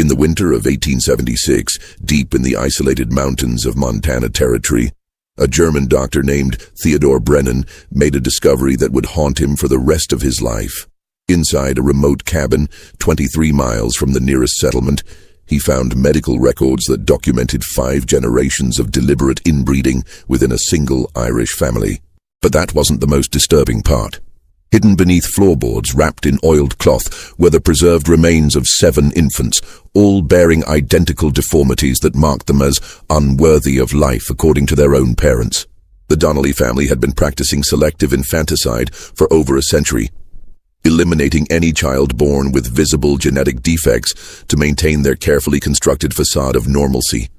In the winter of 1876, deep in the isolated mountains of Montana Territory, a German doctor named Theodor Brennan made a discovery that would haunt him for the rest of his life. Inside a remote cabin, 23 miles from the nearest settlement, he found medical records that documented 5 generations of deliberate inbreeding within a single Irish family. But that wasn't the most disturbing part. Hidden beneath floorboards wrapped in oiled cloth were the preserved remains of 7 infants, all bearing identical deformities that marked them as unworthy of life according to their own parents. The Donnelly family had been practicing selective infanticide for over a century, eliminating any child born with visible genetic defects to maintain their carefully constructed facade of normalcy.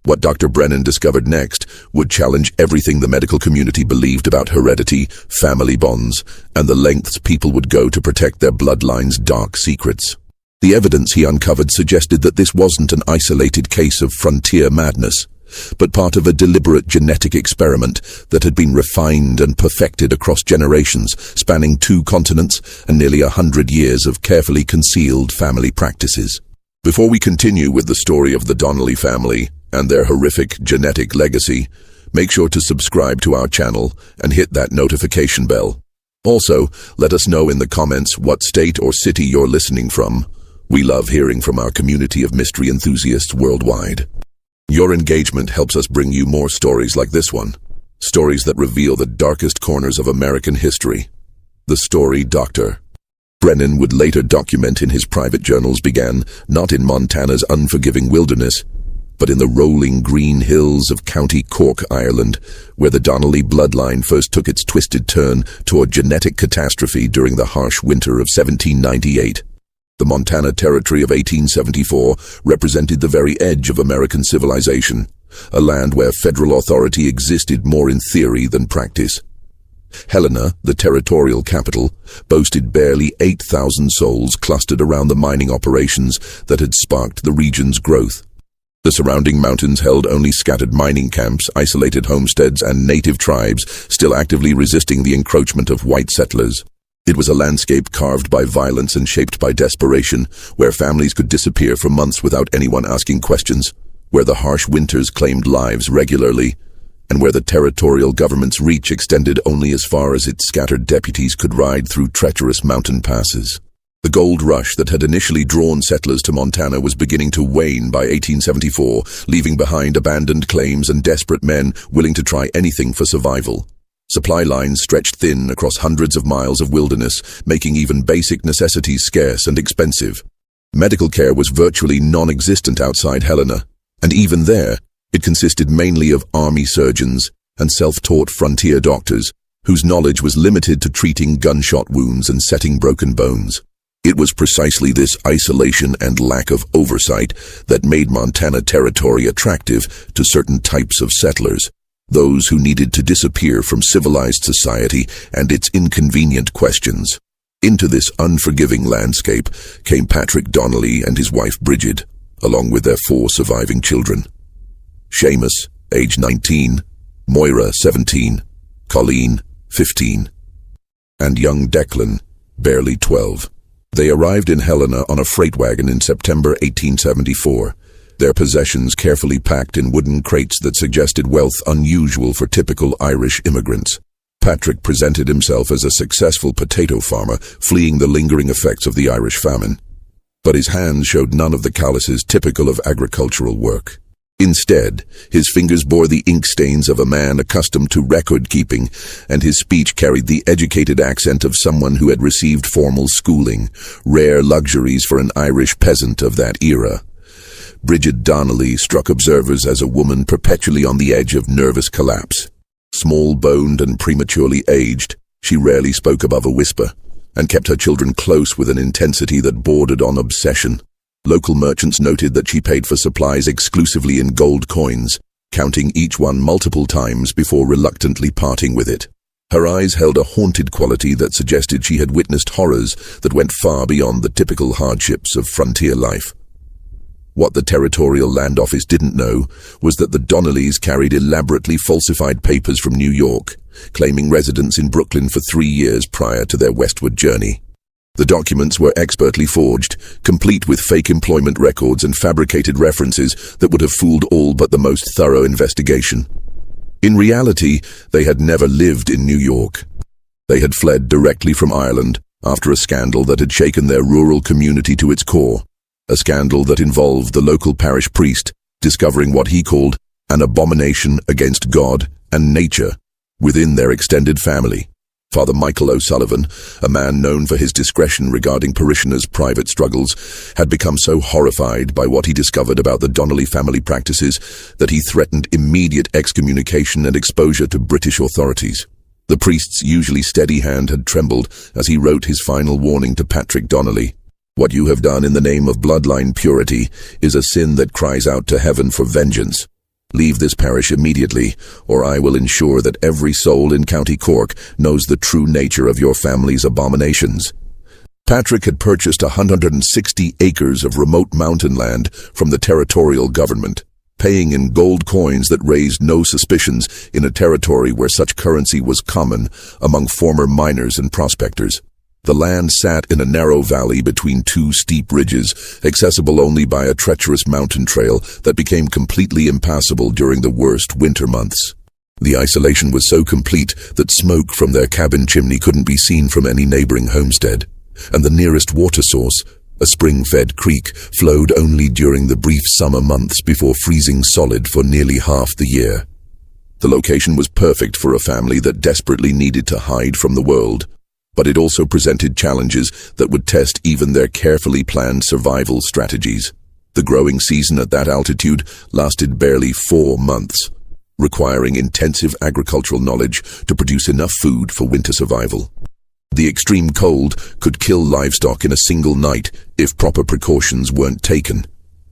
What Dr. Brennan discovered next would challenge everything the medical community believed about heredity, family bonds, and the lengths people would go to protect their bloodline's dark secrets. The evidence he uncovered suggested that this wasn't an isolated case of frontier madness, but part of a deliberate genetic experiment that had been refined and perfected across generations, spanning 2 continents and nearly 100 years of carefully concealed family practices. Before we continue with the story of the Donnelly family and their horrific genetic legacy, make sure to subscribe to our channel and hit that notification bell. Also, let us know in the comments what state or city you're listening from. We love hearing from our community of mystery enthusiasts worldwide. Your engagement helps us bring you more stories like this one. Stories that reveal the darkest corners of American history. The story Dr. Brennan would later document in his private journals began not in Montana's unforgiving wilderness, but in the rolling green hills of County Cork, Ireland, where the Donnelly bloodline first took its twisted turn toward genetic catastrophe during the harsh winter of 1798. The Montana Territory of 1874 represented the very edge of American civilization, a land where federal authority existed more in theory than practice. Helena, the territorial capital, boasted barely 8,000 souls clustered around the mining operations that had sparked the region's growth. The surrounding mountains held only scattered mining camps, isolated homesteads, and native tribes still actively resisting the encroachment of white settlers. It was a landscape carved by violence and shaped by desperation, where families could disappear for months without anyone asking questions, where the harsh winters claimed lives regularly, and where the territorial government's reach extended only as far as its scattered deputies could ride through treacherous mountain passes. The gold rush that had initially drawn settlers to Montana was beginning to wane by 1874, leaving behind abandoned claims and desperate men willing to try anything for survival. Supply lines stretched thin across hundreds of miles of wilderness, making even basic necessities scarce and expensive. Medical care was virtually non-existent outside Helena, and even there, it consisted mainly of army surgeons and self-taught frontier doctors, whose knowledge was limited to treating gunshot wounds and setting broken bones. It was precisely this isolation and lack of oversight that made Montana Territory attractive to certain types of settlers, those who needed to disappear from civilized society and its inconvenient questions. Into this unforgiving landscape came Patrick Donnelly and his wife Bridget, along with their 4 surviving children. Seamus, age 19, Moira, 17, Colleen, 15, and young Declan, barely 12. They arrived in Helena on a freight wagon in September 1874, their possessions carefully packed in wooden crates that suggested wealth unusual for typical Irish immigrants. Patrick presented himself as a successful potato farmer, fleeing the lingering effects of the Irish famine. But his hands showed none of the calluses typical of agricultural work. Instead, his fingers bore the ink stains of a man accustomed to record-keeping, and his speech carried the educated accent of someone who had received formal schooling, rare luxuries for an Irish peasant of that era. Bridget Donnelly struck observers as a woman perpetually on the edge of nervous collapse. Small-boned and prematurely aged, she rarely spoke above a whisper, and kept her children close with an intensity that bordered on obsession. Local merchants noted that she paid for supplies exclusively in gold coins, counting each one multiple times before reluctantly parting with it. Her eyes held a haunted quality that suggested she had witnessed horrors that went far beyond the typical hardships of frontier life. What the Territorial Land Office didn't know was that the Donnellys carried elaborately falsified papers from New York, claiming residence in Brooklyn for 3 years prior to their westward journey. The documents were expertly forged, complete with fake employment records and fabricated references that would have fooled all but the most thorough investigation. In reality, they had never lived in New York. They had fled directly from Ireland after a scandal that had shaken their rural community to its core, a scandal that involved the local parish priest discovering what he called an abomination against God and nature within their extended family. Father Michael O'Sullivan, a man known for his discretion regarding parishioners' private struggles, had become so horrified by what he discovered about the Donnelly family practices that he threatened immediate excommunication and exposure to British authorities. The priest's usually steady hand had trembled as he wrote his final warning to Patrick Donnelly. "What you have done in the name of bloodline purity is a sin that cries out to heaven for vengeance. Leave this parish immediately, or I will ensure that every soul in County Cork knows the true nature of your family's abominations." Patrick had purchased 160 acres of remote mountain land from the territorial government, paying in gold coins that raised no suspicions in a territory where such currency was common among former miners and prospectors. The land sat in a narrow valley between two steep ridges, accessible only by a treacherous mountain trail that became completely impassable during the worst winter months. The isolation was so complete that smoke from their cabin chimney couldn't be seen from any neighboring homestead, and the nearest water source, a spring-fed creek, flowed only during the brief summer months before freezing solid for nearly half the year. The location was perfect for a family that desperately needed to hide from the world, but it also presented challenges that would test even their carefully planned survival strategies. The growing season at that altitude lasted barely 4 months, requiring intensive agricultural knowledge to produce enough food for winter survival. The extreme cold could kill livestock in a single night if proper precautions weren't taken,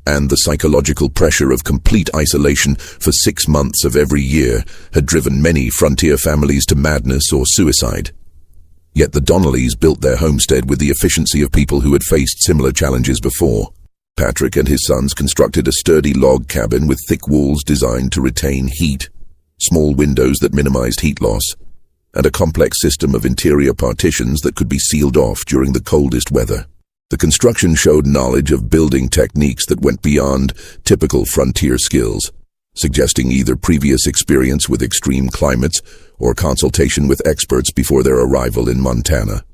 and the psychological pressure of complete isolation for 6 months of every year had driven many frontier families to madness or suicide. Yet the Donnellys built their homestead with the efficiency of people who had faced similar challenges before. Patrick and his sons constructed a sturdy log cabin with thick walls designed to retain heat, small windows that minimized heat loss, and a complex system of interior partitions that could be sealed off during the coldest weather. The construction showed knowledge of building techniques that went beyond typical frontier skills, suggesting either previous experience with extreme climates or consultation with experts before their arrival in Montana.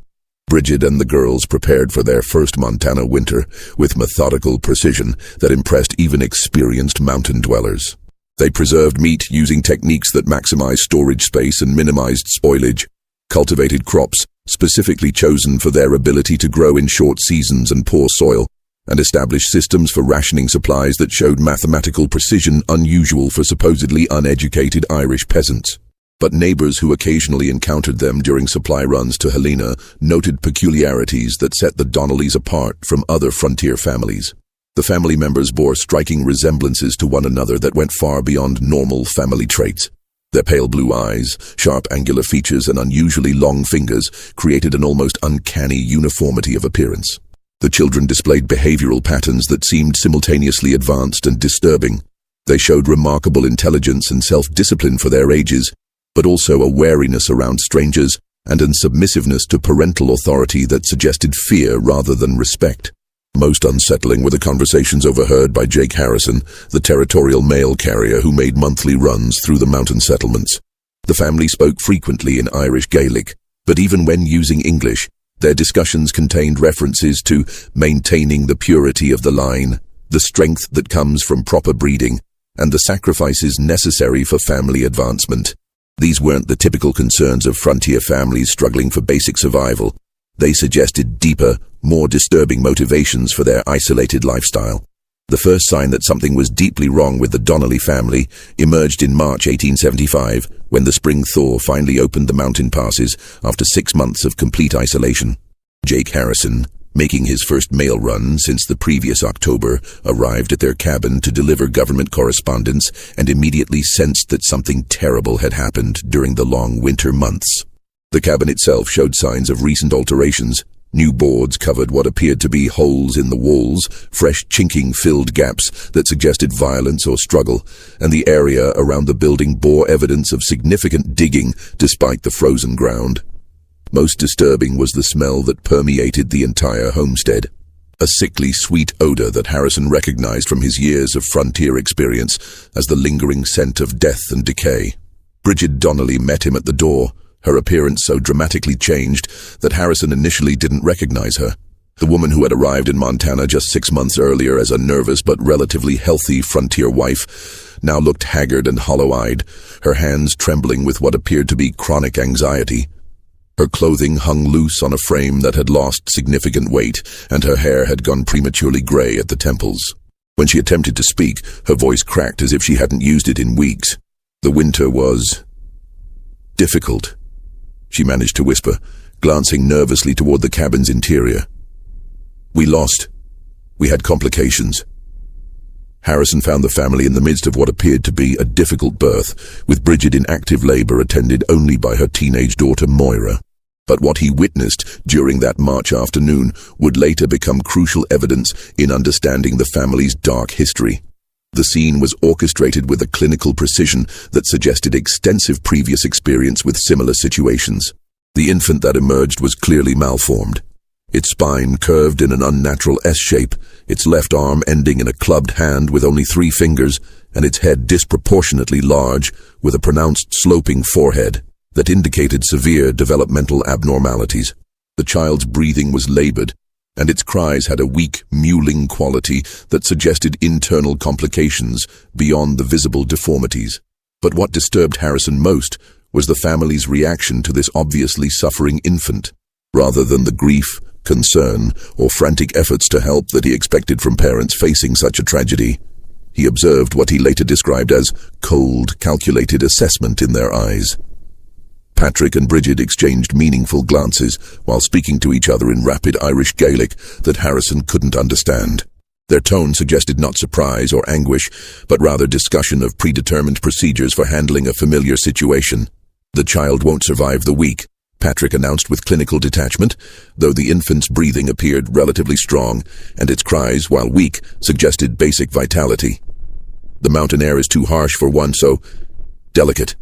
Bridget and the girls prepared for their first Montana winter with methodical precision that impressed even experienced mountain dwellers. They preserved meat using techniques that maximized storage space and minimized spoilage, cultivated crops specifically chosen for their ability to grow in short seasons and poor soil, and established systems for rationing supplies that showed mathematical precision unusual for supposedly uneducated Irish peasants. But neighbors who occasionally encountered them during supply runs to Helena noted peculiarities that set the Donnellys apart from other frontier families. The family members bore striking resemblances to one another that went far beyond normal family traits. Their pale blue eyes, sharp angular features, and unusually long fingers created an almost uncanny uniformity of appearance. The children displayed behavioral patterns that seemed simultaneously advanced and disturbing. They showed remarkable intelligence and self-discipline for their ages, but also a wariness around strangers and a submissiveness to parental authority that suggested fear rather than respect. Most unsettling were the conversations overheard by Jake Harrison, the territorial mail carrier who made monthly runs through the mountain settlements. The family spoke frequently in Irish Gaelic, but even when using English, their discussions contained references to maintaining the purity of the line, the strength that comes from proper breeding, and the sacrifices necessary for family advancement. These weren't the typical concerns of frontier families struggling for basic survival. They suggested deeper, more disturbing motivations for their isolated lifestyle. The first sign that something was deeply wrong with the Donnelly family emerged in March 1875, when the spring thaw finally opened the mountain passes after 6 months of complete isolation. Jake Harrison, making his first mail run since the previous October, arrived at their cabin to deliver government correspondence and immediately sensed that something terrible had happened during the long winter months. The cabin itself showed signs of recent alterations. New boards covered what appeared to be holes in the walls, fresh chinking filled gaps that suggested violence or struggle, and the area around the building bore evidence of significant digging despite the frozen ground. Most disturbing was the smell that permeated the entire homestead. A sickly, sweet odor that Harrison recognized from his years of frontier experience as the lingering scent of death and decay. Bridget Donnelly met him at the door, her appearance so dramatically changed that Harrison initially didn't recognize her. The woman who had arrived in Montana just 6 months earlier as a nervous but relatively healthy frontier wife now looked haggard and hollow-eyed, her hands trembling with what appeared to be chronic anxiety. Her clothing hung loose on a frame that had lost significant weight, and her hair had gone prematurely gray at the temples. When she attempted to speak, her voice cracked as if she hadn't used it in weeks. The winter was difficult, she managed to whisper, glancing nervously toward the cabin's interior. We had complications. Harrison found the family in the midst of what appeared to be a difficult birth, with Bridget in active labor attended only by her teenage daughter Moira. But what he witnessed during that March afternoon would later become crucial evidence in understanding the family's dark history. The scene was orchestrated with a clinical precision that suggested extensive previous experience with similar situations. The infant that emerged was clearly malformed. Its spine curved in an unnatural S-shape, its left arm ending in a clubbed hand with only 3 fingers, and its head disproportionately large with a pronounced sloping forehead that indicated severe developmental abnormalities. The child's breathing was labored, and its cries had a weak, mewling quality that suggested internal complications beyond the visible deformities. But what disturbed Harrison most was the family's reaction to this obviously suffering infant. Rather than the grief, concern, or frantic efforts to help that he expected from parents facing such a tragedy, he observed what he later described as cold, calculated assessment in their eyes. Patrick and Bridget exchanged meaningful glances while speaking to each other in rapid Irish Gaelic that Harrison couldn't understand. Their tone suggested not surprise or anguish, but rather discussion of predetermined procedures for handling a familiar situation. The child won't survive the week, Patrick announced with clinical detachment, though the infant's breathing appeared relatively strong, and its cries, while weak, suggested basic vitality. The mountain air is too harsh for one so delicate.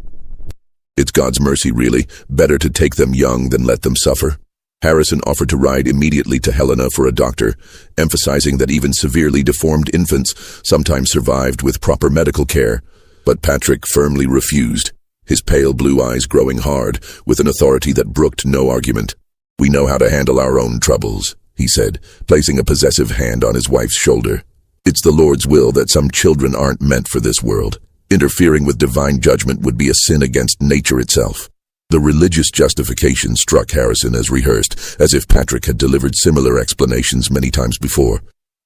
It's God's mercy, really. Better to take them young than let them suffer. Harrison offered to ride immediately to Helena for a doctor, emphasizing that even severely deformed infants sometimes survived with proper medical care, but Patrick firmly refused, his pale blue eyes growing hard, with an authority that brooked no argument. We know how to handle our own troubles, he said, placing a possessive hand on his wife's shoulder. It's the Lord's will that some children aren't meant for this world. Interfering with divine judgment would be a sin against nature itself. The religious justification struck Harrison as rehearsed, as if Patrick had delivered similar explanations many times before.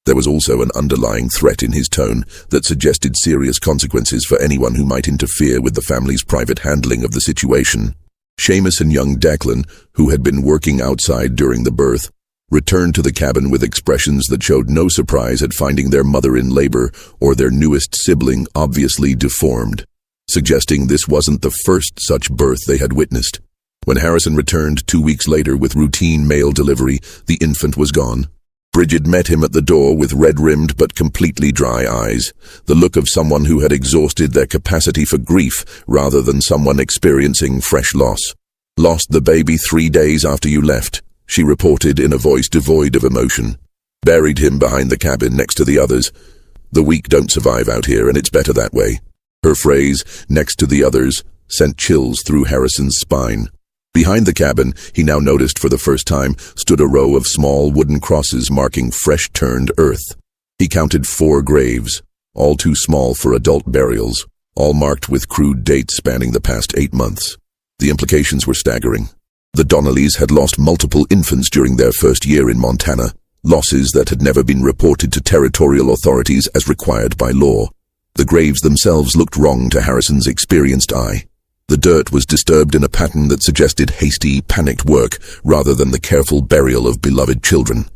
There was also an underlying threat in his tone that suggested serious consequences for anyone who might interfere with the family's private handling of the situation. Seamus and young Declan, who had been working outside during the birth, returned to the cabin with expressions that showed no surprise at finding their mother in labor or their newest sibling obviously deformed, suggesting this wasn't the first such birth they had witnessed. When Harrison returned 2 weeks later with routine mail delivery, the infant was gone. Bridget met him at the door with red-rimmed but completely dry eyes, the look of someone who had exhausted their capacity for grief rather than someone experiencing fresh loss. "Lost the baby 3 days after you left," she reported in a voice devoid of emotion. "Buried him behind the cabin next to the others. The weak don't survive out here, and it's better that way." Her phrase, "next to the others," sent chills through Harrison's spine. Behind the cabin, he now noticed for the first time, stood a row of small wooden crosses marking fresh-turned earth. He counted 4 graves, all too small for adult burials, all marked with crude dates spanning the past 8 months. The implications were staggering. The Donnellys had lost multiple infants during their first year in Montana, losses that had never been reported to territorial authorities as required by law. The graves themselves looked wrong to Harrison's experienced eye. The dirt was disturbed in a pattern that suggested hasty, panicked work rather than the careful burial of beloved children.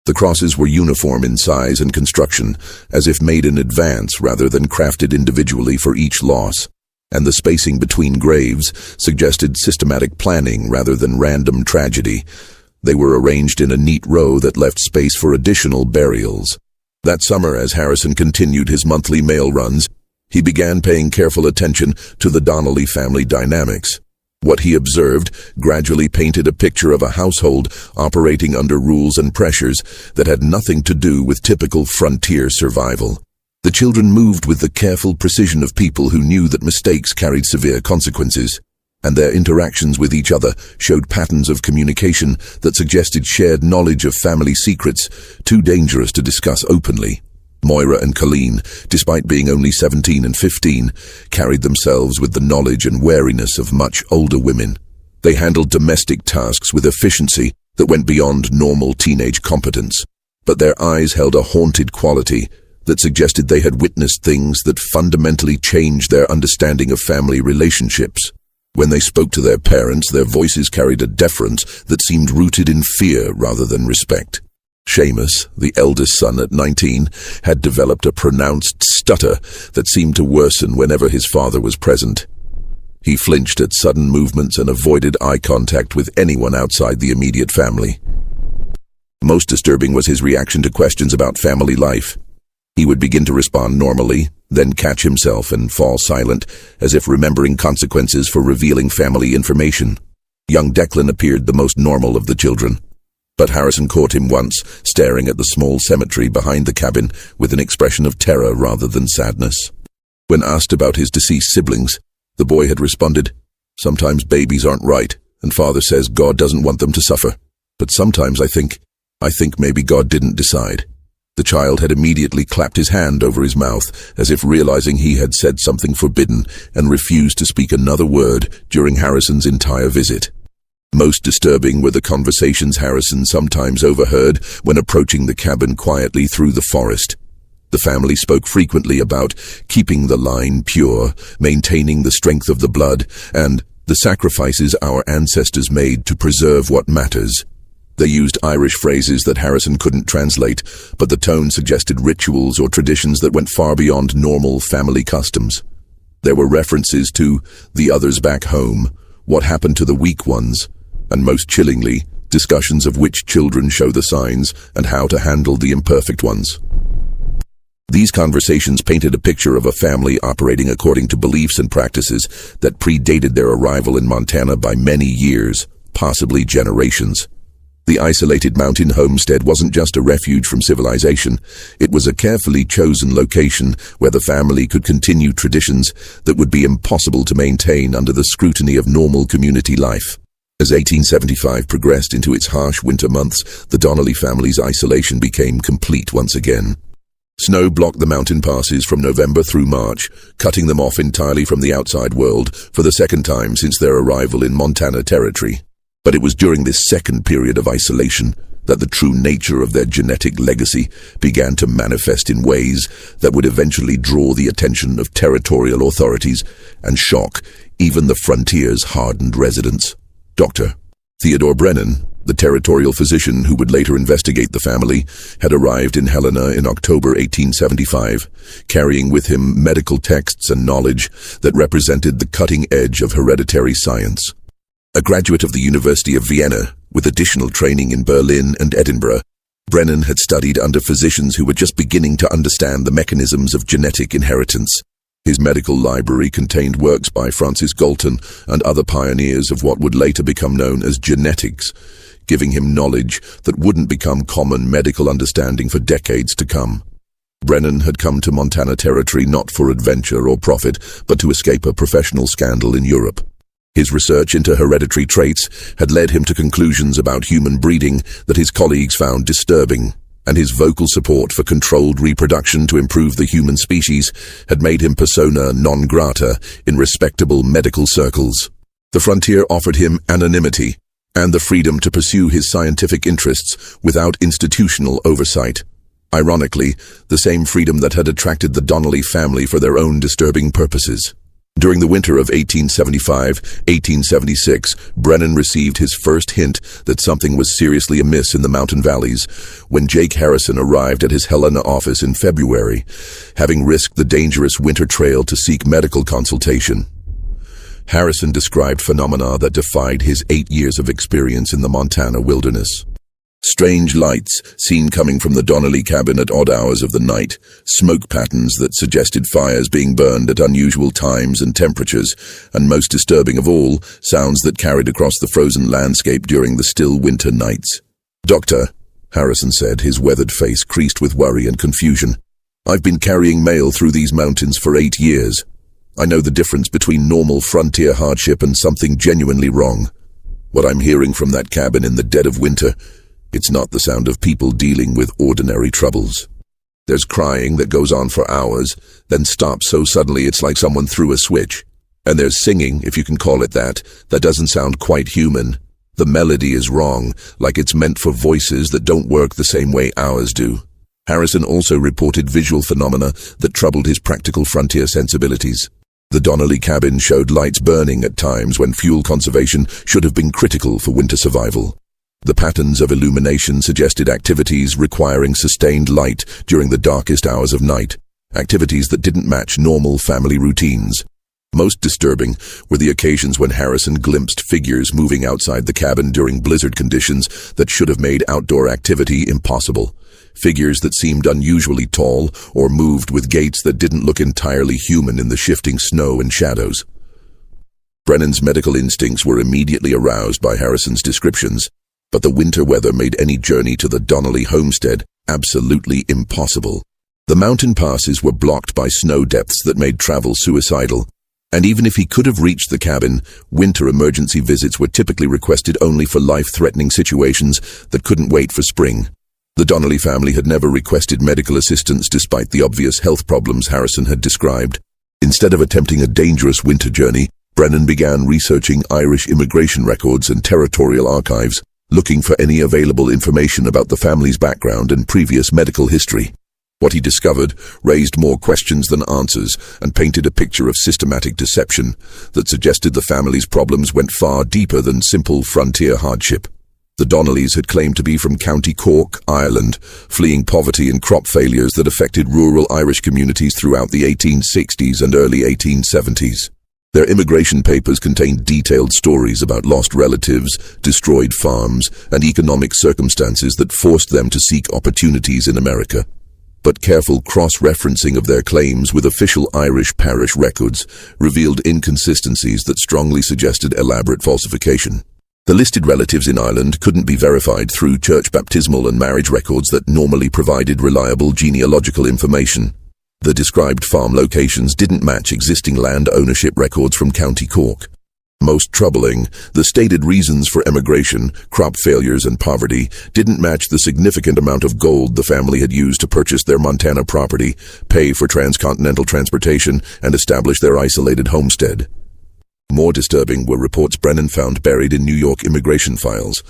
The crosses were uniform in size and construction, as if made in advance rather than crafted individually for each loss, and the spacing between graves suggested systematic planning rather than random tragedy. They were arranged in a neat row that left space for additional burials. That summer, as Harrison continued his monthly mail runs, he began paying careful attention to the Donnelly family dynamics. What he observed gradually painted a picture of a household operating under rules and pressures that had nothing to do with typical frontier survival. The children moved with the careful precision of people who knew that mistakes carried severe consequences, and their interactions with each other showed patterns of communication that suggested shared knowledge of family secrets too dangerous to discuss openly. Moira and Colleen, despite being only 17 and 15, carried themselves with the knowledge and wariness of much older women. They handled domestic tasks with efficiency that went beyond normal teenage competence, but their eyes held a haunted quality that suggested they had witnessed things that fundamentally changed their understanding of family relationships. When they spoke to their parents, their voices carried a deference that seemed rooted in fear rather than respect. Seamus, the eldest son at 19, had developed a pronounced stutter that seemed to worsen whenever his father was present. He flinched at sudden movements and avoided eye contact with anyone outside the immediate family. Most disturbing was his reaction to questions about family life. He would begin to respond normally, then catch himself and fall silent, as if remembering consequences for revealing family information. Young Declan appeared the most normal of the children, but Harrison caught him once, staring at the small cemetery behind the cabin with an expression of terror rather than sadness. When asked about his deceased siblings, the boy had responded, "Sometimes babies aren't right, and Father says God doesn't want them to suffer. But sometimes I think maybe God didn't decide." The child had immediately clapped his hand over his mouth, as if realizing he had said something forbidden, and refused to speak another word during Harrison's entire visit. Most disturbing were the conversations Harrison sometimes overheard when approaching the cabin quietly through the forest. The family spoke frequently about keeping the line pure, maintaining the strength of the blood, and the sacrifices our ancestors made to preserve what matters. They used Irish phrases that Harrison couldn't translate, but the tone suggested rituals or traditions that went far beyond normal family customs. There were references to the others back home, what happened to the weak ones, and most chillingly, discussions of which children show the signs and how to handle the imperfect ones. These conversations painted a picture of a family operating according to beliefs and practices that predated their arrival in Montana by many years, possibly generations. The isolated mountain homestead wasn't just a refuge from civilization, it was a carefully chosen location where the family could continue traditions that would be impossible to maintain under the scrutiny of normal community life. As 1875 progressed into its harsh winter months, the Donnelly family's isolation became complete once again. Snow blocked the mountain passes from November through March, cutting them off entirely from the outside world for the second time since their arrival in Montana territory. But it was during this second period of isolation that the true nature of their genetic legacy began to manifest in ways that would eventually draw the attention of territorial authorities and shock even the frontier's hardened residents. Dr. Theodore Brennan, the territorial physician who would later investigate the family, had arrived in Helena in October 1875, carrying with him medical texts and knowledge that represented the cutting edge of hereditary science. A graduate of the University of Vienna, with additional training in Berlin and Edinburgh, Brennan had studied under physicians who were just beginning to understand the mechanisms of genetic inheritance. His medical library contained works by Francis Galton and other pioneers of what would later become known as genetics, giving him knowledge that wouldn't become common medical understanding for decades to come. Brennan had come to Montana territory not for adventure or profit, but to escape a professional scandal in Europe. His research into hereditary traits had led him to conclusions about human breeding that his colleagues found disturbing, and his vocal support for controlled reproduction to improve the human species had made him persona non grata in respectable medical circles. The frontier offered him anonymity and the freedom to pursue his scientific interests without institutional oversight. Ironically, the same freedom that had attracted the Donnelly family for their own disturbing purposes. During the winter of 1875-1876, Brennan received his first hint that something was seriously amiss in the mountain valleys when Jake Harrison arrived at his Helena office in February, having risked the dangerous winter trail to seek medical consultation. Harrison described phenomena that defied his 8 years of experience in the Montana wilderness. Strange lights seen coming from the Donnelly cabin at odd hours of the night, smoke patterns that suggested fires being burned at unusual times and temperatures, and most disturbing of all, sounds that carried across the frozen landscape during the still winter nights. "Doctor," Harrison said, his weathered face creased with worry and confusion, "I've been carrying mail through these mountains for 8 years. I know the difference between normal frontier hardship and something genuinely wrong. What I'm hearing from that cabin in the dead of winter, it's not the sound of people dealing with ordinary troubles. There's crying that goes on for hours, then stops so suddenly it's like someone threw a switch. And there's singing, if you can call it that doesn't sound quite human. The melody is wrong, like it's meant for voices that don't work the same way ours do." Harrison also reported visual phenomena that troubled his practical frontier sensibilities. The Donnelly cabin showed lights burning at times when fuel conservation should have been critical for winter survival. The patterns of illumination suggested activities requiring sustained light during the darkest hours of night, activities that didn't match normal family routines. Most disturbing were the occasions when Harrison glimpsed figures moving outside the cabin during blizzard conditions that should have made outdoor activity impossible. Figures that seemed unusually tall or moved with gaits that didn't look entirely human in the shifting snow and shadows. Brennan's medical instincts were immediately aroused by Harrison's descriptions, but the winter weather made any journey to the Donnelly homestead absolutely impossible. The mountain passes were blocked by snow depths that made travel suicidal, and even if he could have reached the cabin, winter emergency visits were typically requested only for life-threatening situations that couldn't wait for spring. The Donnelly family had never requested medical assistance despite the obvious health problems Harrison had described. Instead of attempting a dangerous winter journey, Brennan began researching Irish immigration records and territorial archives, looking for any available information about the family's background and previous medical history. What he discovered raised more questions than answers and painted a picture of systematic deception that suggested the family's problems went far deeper than simple frontier hardship. The Donnellys had claimed to be from County Cork, Ireland, fleeing poverty and crop failures that affected rural Irish communities throughout the 1860s and early 1870s. Their immigration papers contained detailed stories about lost relatives, destroyed farms, and economic circumstances that forced them to seek opportunities in America. But careful cross-referencing of their claims with official Irish parish records revealed inconsistencies that strongly suggested elaborate falsification. The listed relatives in Ireland couldn't be verified through church baptismal and marriage records that normally provided reliable genealogical information. The described farm locations didn't match existing land ownership records from County Cork. Most troubling, the stated reasons for emigration, crop failures and poverty, didn't match the significant amount of gold the family had used to purchase their Montana property, pay for transcontinental transportation, and establish their isolated homestead. More disturbing were reports Brennan found buried in New York immigration files,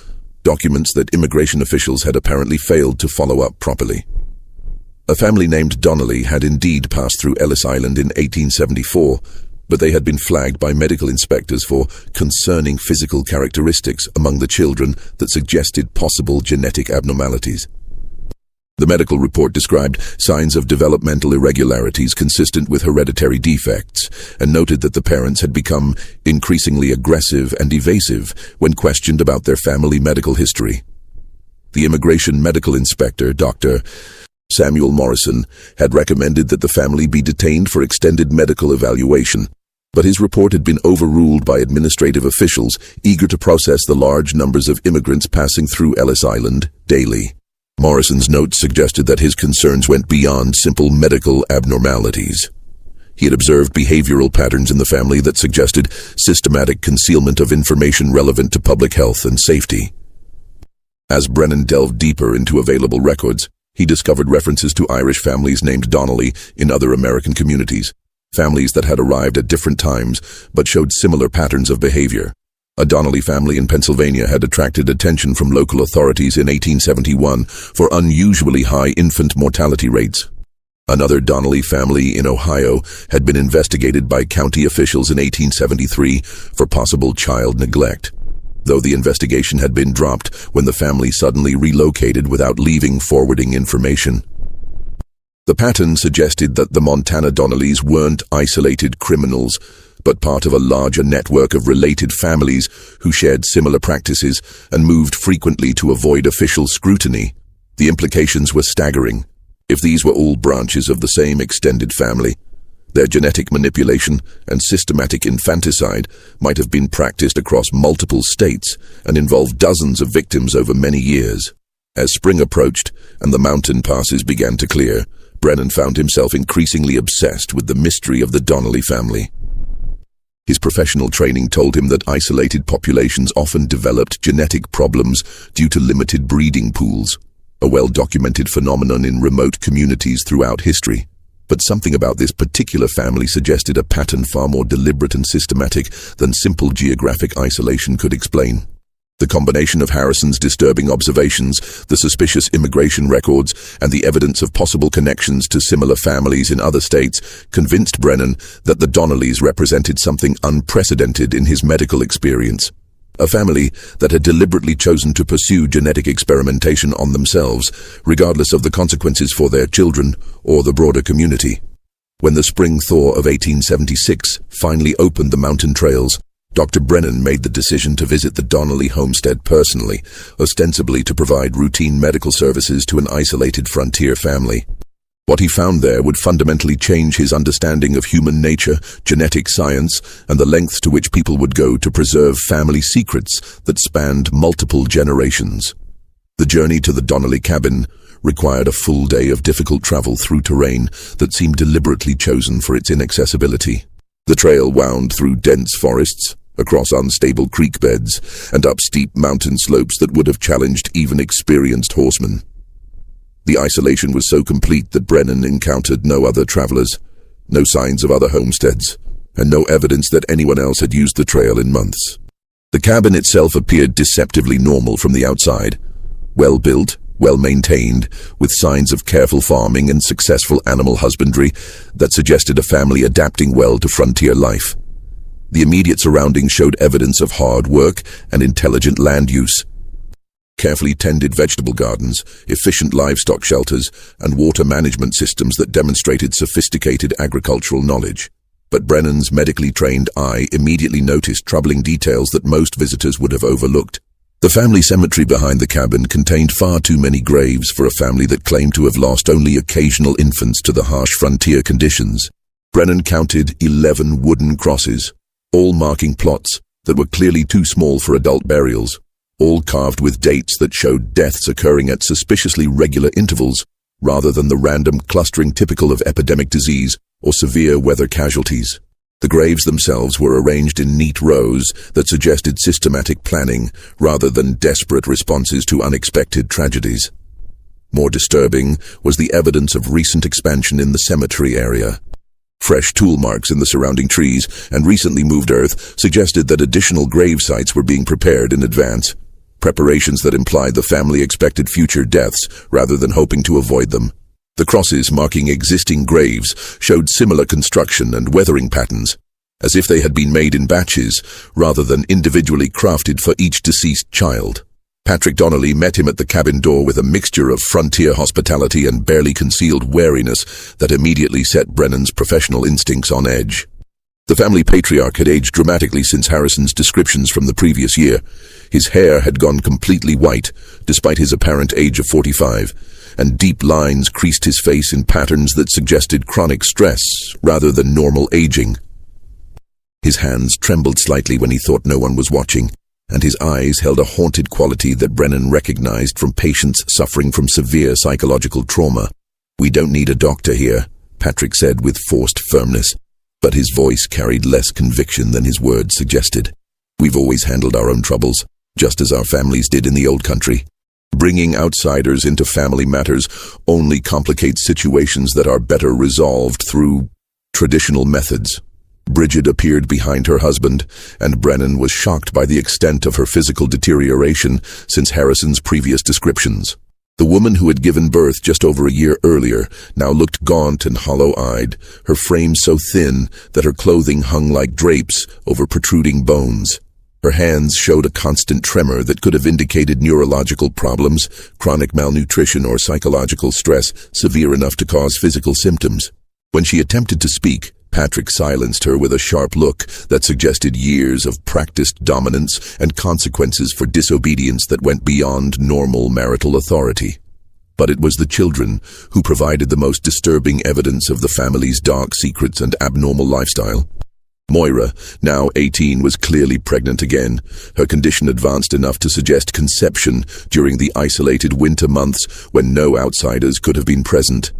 documents that immigration officials had apparently failed to follow up properly. A family named Donnelly had indeed passed through Ellis Island in 1874, but they had been flagged by medical inspectors for concerning physical characteristics among the children that suggested possible genetic abnormalities. The medical report described signs of developmental irregularities consistent with hereditary defects, and noted that the parents had become increasingly aggressive and evasive when questioned about their family medical history. The immigration medical inspector, Dr. Samuel Morrison, had recommended that the family be detained for extended medical evaluation, but his report had been overruled by administrative officials eager to process the large numbers of immigrants passing through Ellis Island daily. Morrison's notes suggested that his concerns went beyond simple medical abnormalities. He had observed behavioral patterns in the family that suggested systematic concealment of information relevant to public health and safety. As Brennan delved deeper into available records, he discovered references to Irish families named Donnelly in other American communities, families that had arrived at different times but showed similar patterns of behavior. A Donnelly family in Pennsylvania had attracted attention from local authorities in 1871 for unusually high infant mortality rates. Another Donnelly family in Ohio had been investigated by county officials in 1873 for possible child neglect, though the investigation had been dropped when the family suddenly relocated without leaving forwarding information. The pattern suggested that the Montana Donnellys weren't isolated criminals, but part of a larger network of related families who shared similar practices and moved frequently to avoid official scrutiny. The implications were staggering. If these were all branches of the same extended family, their genetic manipulation and systematic infanticide might have been practiced across multiple states and involved dozens of victims over many years. As spring approached and the mountain passes began to clear, Brennan found himself increasingly obsessed with the mystery of the Donnelly family. His professional training told him that isolated populations often developed genetic problems due to limited breeding pools, a well-documented phenomenon in remote communities throughout history. But something about this particular family suggested a pattern far more deliberate and systematic than simple geographic isolation could explain. The combination of Harrison's disturbing observations, the suspicious immigration records, and the evidence of possible connections to similar families in other states convinced Brennan that the Donnellys represented something unprecedented in his medical experience. A family that had deliberately chosen to pursue genetic experimentation on themselves, regardless of the consequences for their children or the broader community. When the spring thaw of 1876 finally opened the mountain trails, Dr. Brennan made the decision to visit the Donnelly homestead personally, ostensibly to provide routine medical services to an isolated frontier family. What he found there would fundamentally change his understanding of human nature, genetic science, and the lengths to which people would go to preserve family secrets that spanned multiple generations. The journey to the Donnelly cabin required a full day of difficult travel through terrain that seemed deliberately chosen for its inaccessibility. The trail wound through dense forests, across unstable creek beds, and up steep mountain slopes that would have challenged even experienced horsemen. The isolation was so complete that Brennan encountered no other travelers, no signs of other homesteads, and no evidence that anyone else had used the trail in months. The cabin itself appeared deceptively normal from the outside, well-built, well-maintained, with signs of careful farming and successful animal husbandry that suggested a family adapting well to frontier life. The immediate surroundings showed evidence of hard work and intelligent land use. Carefully tended vegetable gardens, efficient livestock shelters, and water management systems that demonstrated sophisticated agricultural knowledge. But Brennan's medically trained eye immediately noticed troubling details that most visitors would have overlooked. The family cemetery behind the cabin contained far too many graves for a family that claimed to have lost only occasional infants to the harsh frontier conditions. Brennan counted 11 wooden crosses, all marking plots that were clearly too small for adult burials, all carved with dates that showed deaths occurring at suspiciously regular intervals, rather than the random clustering typical of epidemic disease or severe weather casualties. The graves themselves were arranged in neat rows that suggested systematic planning rather than desperate responses to unexpected tragedies. More disturbing was the evidence of recent expansion in the cemetery area. Fresh tool marks in the surrounding trees and recently moved earth suggested that additional grave sites were being prepared in advance, preparations that implied the family expected future deaths rather than hoping to avoid them. The crosses marking existing graves showed similar construction and weathering patterns, as if they had been made in batches rather than individually crafted for each deceased child. Patrick Donnelly met him at the cabin door with a mixture of frontier hospitality and barely concealed wariness that immediately set Brennan's professional instincts on edge. The family patriarch had aged dramatically since Harrison's descriptions from the previous year. His hair had gone completely white, despite his apparent age of 45, and deep lines creased his face in patterns that suggested chronic stress rather than normal aging. His hands trembled slightly when he thought no one was watching, and his eyes held a haunted quality that Brennan recognized from patients suffering from severe psychological trauma. "We don't need a doctor here," Patrick said with forced firmness, but his voice carried less conviction than his words suggested. "We've always handled our own troubles, just as our families did in the old country. Bringing outsiders into family matters only complicates situations that are better resolved through traditional methods." Bridget appeared behind her husband, and Brennan was shocked by the extent of her physical deterioration since Harrison's previous descriptions. The woman who had given birth just over a year earlier now looked gaunt and hollow-eyed, her frame so thin that her clothing hung like drapes over protruding bones. Her hands showed a constant tremor that could have indicated neurological problems, chronic malnutrition, or psychological stress severe enough to cause physical symptoms. When she attempted to speak, Patrick silenced her with a sharp look that suggested years of practiced dominance and consequences for disobedience that went beyond normal marital authority. But it was the children who provided the most disturbing evidence of the family's dark secrets and abnormal lifestyle. Moira, now 18, was clearly pregnant again. Her condition advanced enough to suggest conception during the isolated winter months when no outsiders could have been present.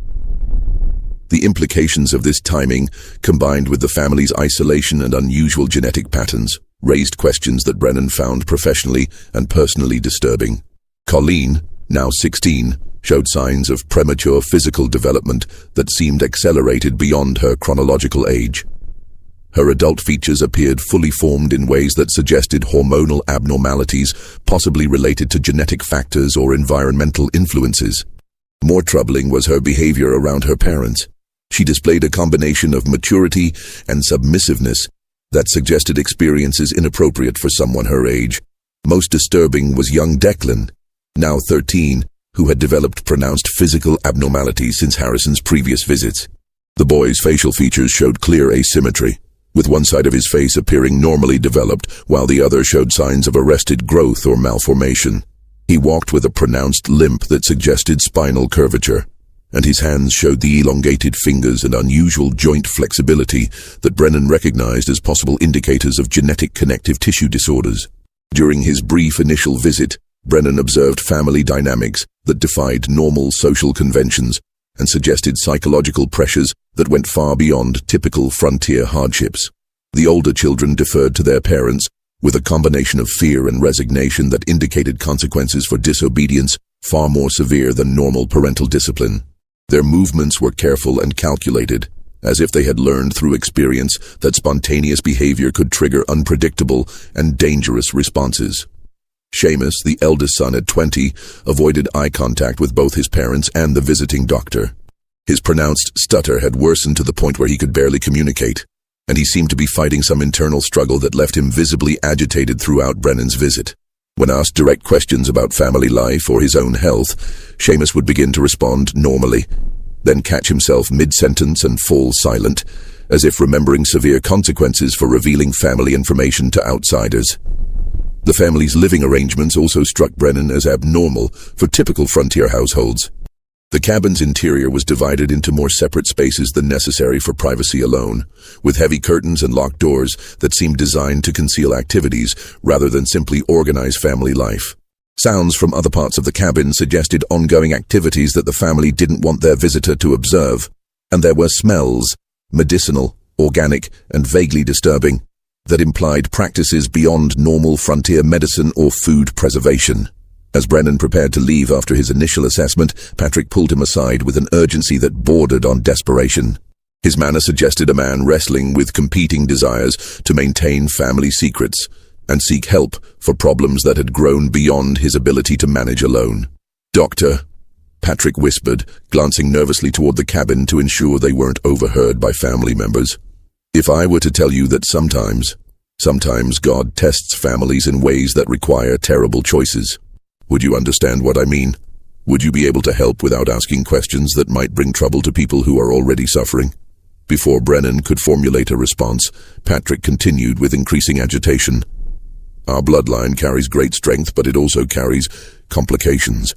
The implications of this timing, combined with the family's isolation and unusual genetic patterns, raised questions that Brennan found professionally and personally disturbing. Colleen, now 16, showed signs of premature physical development that seemed accelerated beyond her chronological age. Her adult features appeared fully formed in ways that suggested hormonal abnormalities, possibly related to genetic factors or environmental influences. More troubling was her behavior around her parents. She displayed a combination of maturity and submissiveness that suggested experiences inappropriate for someone her age. Most disturbing was young Declan, now 13, who had developed pronounced physical abnormalities since Harrison's previous visits. The boy's facial features showed clear asymmetry, with one side of his face appearing normally developed while the other showed signs of arrested growth or malformation. He walked with a pronounced limp that suggested spinal curvature, and his hands showed the elongated fingers and unusual joint flexibility that Brennan recognized as possible indicators of genetic connective tissue disorders. During his brief initial visit, Brennan observed family dynamics that defied normal social conventions and suggested psychological pressures that went far beyond typical frontier hardships. The older children deferred to their parents with a combination of fear and resignation that indicated consequences for disobedience far more severe than normal parental discipline. Their movements were careful and calculated, as if they had learned through experience that spontaneous behavior could trigger unpredictable and dangerous responses. Seamus, the eldest son at 20, avoided eye contact with both his parents and the visiting doctor. His pronounced stutter had worsened to the point where he could barely communicate, and he seemed to be fighting some internal struggle that left him visibly agitated throughout Brennan's visit. When asked direct questions about family life or his own health, Seamus would begin to respond normally, then catch himself mid-sentence and fall silent, as if remembering severe consequences for revealing family information to outsiders. The family's living arrangements also struck Brennan as abnormal for typical frontier households. The cabin's interior was divided into more separate spaces than necessary for privacy alone, with heavy curtains and locked doors that seemed designed to conceal activities rather than simply organize family life. Sounds from other parts of the cabin suggested ongoing activities that the family didn't want their visitor to observe, and there were smells, medicinal, organic, and vaguely disturbing, that implied practices beyond normal frontier medicine or food preservation. As Brennan prepared to leave after his initial assessment, Patrick pulled him aside with an urgency that bordered on desperation. His manner suggested a man wrestling with competing desires to maintain family secrets and seek help for problems that had grown beyond his ability to manage alone. "Doctor," Patrick whispered, glancing nervously toward the cabin to ensure they weren't overheard by family members. "If I were to tell you that sometimes God tests families in ways that require terrible choices, would you understand what I mean? Would you be able to help without asking questions that might bring trouble to people who are already suffering?" Before Brennan could formulate a response, Patrick continued with increasing agitation. "Our bloodline carries great strength, but it also carries complications.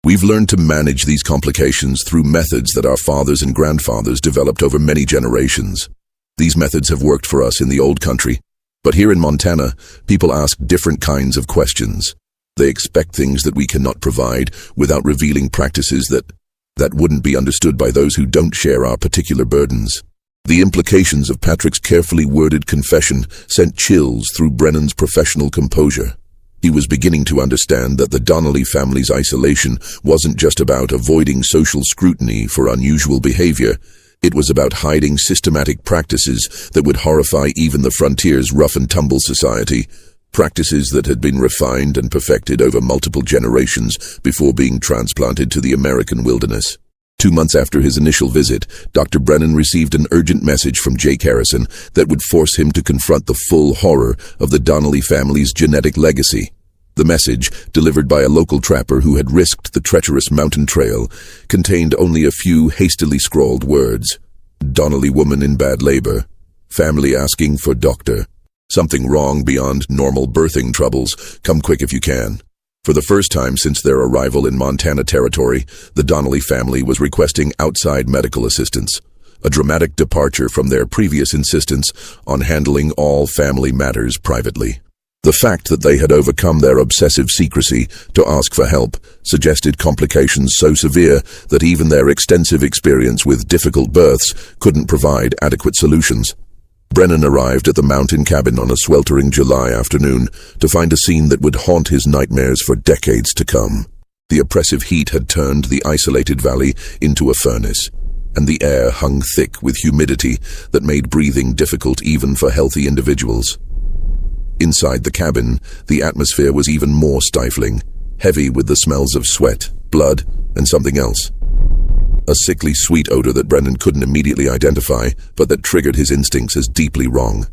We've learned to manage these complications through methods that our fathers and grandfathers developed over many generations. These methods have worked for us in the old country, but here in Montana, people ask different kinds of questions. They expect things that we cannot provide without revealing practices that wouldn't be understood by those who don't share our particular burdens." The implications of Patrick's carefully worded confession sent chills through Brennan's professional composure. He was beginning to understand that the Donnelly family's isolation wasn't just about avoiding social scrutiny for unusual behavior. It was about hiding systematic practices that would horrify even the frontier's rough-and-tumble society, practices that had been refined and perfected over multiple generations before being transplanted to the American wilderness. 2 months after his initial visit, Dr. Brennan received an urgent message from Jake Harrison that would force him to confront the full horror of the Donnelly family's genetic legacy. The message, delivered by a local trapper who had risked the treacherous mountain trail, contained only a few hastily scrawled words. Donnelly woman in bad labor. Family asking for doctor. Something wrong beyond normal birthing troubles. Come quick if you can. For the first time since their arrival in Montana territory, the Donnelly family was requesting outside medical assistance, a dramatic departure from their previous insistence on handling all family matters privately. The fact that they had overcome their obsessive secrecy to ask for help suggested complications so severe that even their extensive experience with difficult births couldn't provide adequate solutions. Brennan arrived at the mountain cabin on a sweltering July afternoon to find a scene that would haunt his nightmares for decades to come. The oppressive heat had turned the isolated valley into a furnace, and the air hung thick with humidity that made breathing difficult even for healthy individuals. Inside the cabin, the atmosphere was even more stifling, heavy with the smells of sweat, blood, and something else. A sickly sweet odor that Brennan couldn't immediately identify, but that triggered his instincts as deeply wrong.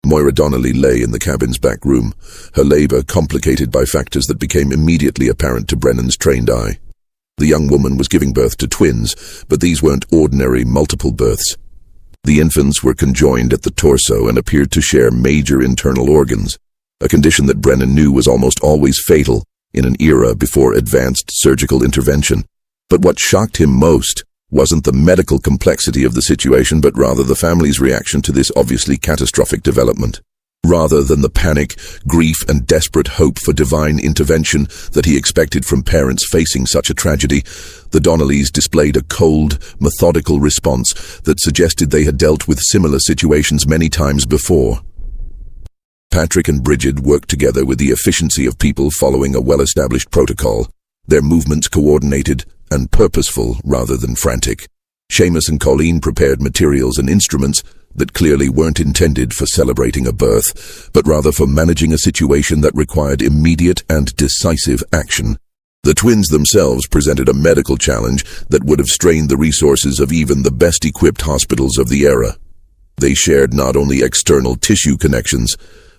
Moira Donnelly lay in the cabin's back room, her labor complicated by factors that became immediately apparent to Brennan's trained eye. The young woman was giving birth to twins, but these weren't ordinary multiple births. The infants were conjoined at the torso and appeared to share major internal organs, a condition that Brennan knew was almost always fatal in an era before advanced surgical intervention. But what shocked him most wasn't the medical complexity of the situation, but rather the family's reaction to this obviously catastrophic development. Rather than the panic, grief, and desperate hope for divine intervention that he expected from parents facing such a tragedy, the Donnellys displayed a cold, methodical response that suggested they had dealt with similar situations many times before. Patrick and Bridget worked together with the efficiency of people following a well-established protocol, their movements coordinated and purposeful rather than frantic. Seamus and Colleen prepared materials and instruments that clearly weren't intended for celebrating a birth, but rather for managing a situation that required immediate and decisive action. The twins themselves presented a medical challenge that would have strained the resources of even the best-equipped hospitals of the era. They shared not only external tissue connections,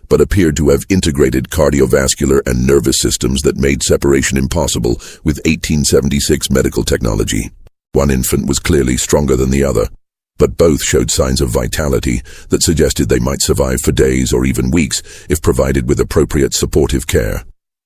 but appeared to have integrated cardiovascular and nervous systems that made separation impossible with 1876 medical technology. One infant was clearly stronger than the other, but both showed signs of vitality that suggested they might survive for days or even weeks if provided with appropriate supportive care.